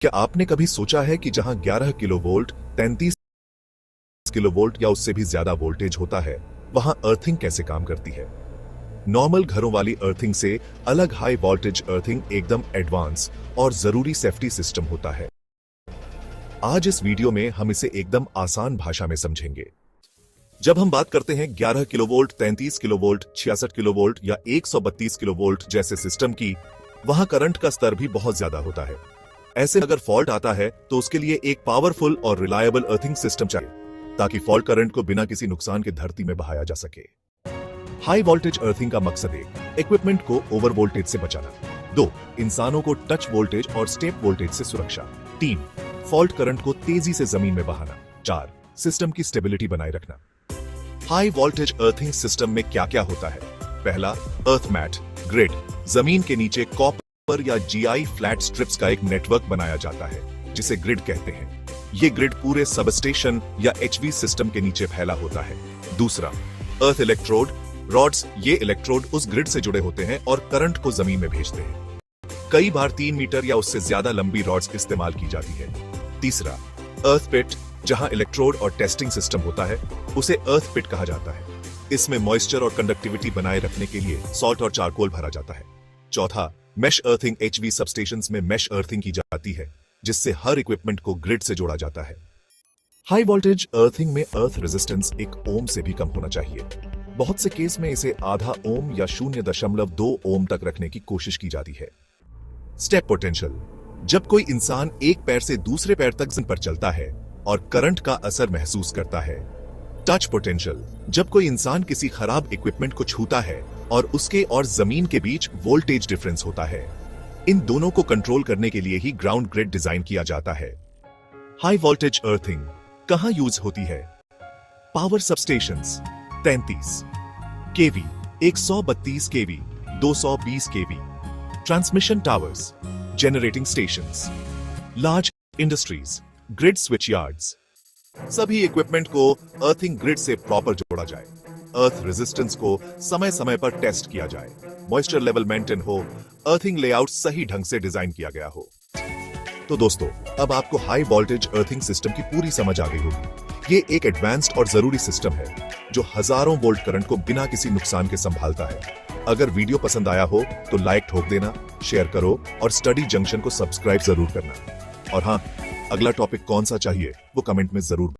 क्या आपने कभी सोचा है कि जहां 11 किलोवोल्ट 33 किलोवोल्ट या उससे भी ज्यादा वोल्टेज होता है, वहां अर्थिंग कैसे काम करती है? नॉर्मल घरों वाली अर्थिंग से अलग हाई वोल्टेज अर्थिंग एकदम एडवांस और जरूरी सेफ्टी सिस्टम होता है। आज इस वीडियो में हम इसे एकदम आसान भाषा में समझेंगे। जब हम बात करते हैं 11 किलोवोल्ट 33 किलोवोल्ट 66 किलोवोल्ट या 132 किलोवोल्ट जैसे सिस्टम की, वहां करंट का स्तर भी बहुत ज्यादा होता है। ऐसे अगर फॉल्ट आता है तो उसके लिए एक पावरफुल और रिलायबल अर्थिंग सिस्टम चाहिए, ताकि फॉल्ट करंट को बिना किसी नुकसान के धरती में बहाया जा सके। हाई वोल्टेज अर्थिंग का मकसद है इक्विपमेंट को ओवर वोल्टेज से बचाना, 2 इंसानों को टच वोल्टेज और स्टेप वोल्टेज से सुरक्षा, 3 फॉल्ट करंट को तेजी से जमीन में बहाना, 4 सिस्टम की स्टेबिलिटी बनाए रखना। हाई वोल्टेज अर्थिंग सिस्टम में क्या क्या होता है? पहला, अर्थ मैट ग्रिड। जमीन के नीचे कॉपर या जीआई फ्लैट स्ट्रिप्स का एक नेटवर्क बनाया जाता है, जिसे ग्रिड कहते हैं। ये ग्रिड पूरे सबस्टेशन या एचवी सिस्टम के नीचे फैला होता है। दूसरा, अर्थ इलेक्ट्रोड रॉड्स। ये इलेक्ट्रोड उस ग्रिड से जुड़े होते हैं और करंट को जमीन में भेजते हैं। कई बार 3 मीटर या उससे ज्यादा लंबी रॉड्स इस्तेमाल की जाती है। तीसरा, अर्थ पिट, जहां इलेक्ट्रोड और टेस्टिंग सिस्टम होता है, उसे अर्थ पिट कहा जाता है। इसमें मॉइस्चर और कंडक्टिविटी बनाए रखने के लिए सॉल्ट और चारकोल भरा जाता है। चौथा, मेश अर्थिंग। एचवी सबस्टेशंस में मेश अर्थिंग की जाती है, जिससे हर इक्विपमेंट को ग्रिड से जोड़ा जाता है। हाई वोल्टेज अर्थिंग में अर्थ रेजिस्टेंस 1 ओम से भी कम होना चाहिए। बहुत से केस में इसे आधा ओम या 0.2 ओम तक रखने की कोशिश की जाती है। स्टेप पोटेंशियल, जब कोई इंसान एक पैर से दूसरे पैर तक जमीन पर चलता है और करंट का असर महसूस करता है। टच पोटेंशियल, जब कोई इंसान किसी खराब इक्विपमेंट को छूता है और उसके और जमीन के बीच वोल्टेज डिफरेंस होता है। इन दोनों को कंट्रोल करने के लिए ही ग्राउंड ग्रिड डिजाइन किया जाता है। हाई वोल्टेज अर्थिंग कहां यूज होती है? Power substations 33 KV, 132 KV, 220 KV, transmission towers, generating stations, large industries, grid switch yards. सभी इक्विपमेंट को अर्थिंग ग्रिड से प्रॉपर जोड़ा जाए। अर्थ रेजिस्टेंस को समय समय पर टेस्ट किया जाए, मॉइस्चर लेवल मेंटेन हो, अर्थिंग लेआउट सही ढंग से डिजाइन किया गया हो। तो दोस्तों, अब आपको हाई वोल्टेज अर्थिंग सिस्टम की पूरी समझ आ गई होगी। ये एक एडवांस्ड और जरूरी सिस्टम है जो हजारों वोल्ट करंट को बिना किसी नुकसान के संभालता है। अगर वीडियो पसंद आया हो तो लाइक ठोक देना, शेयर करो और स्टडी जंक्शन को सब्सक्राइब जरूर करना। और हाँ, अगला टॉपिक कौन सा चाहिए वो कमेंट में जरूर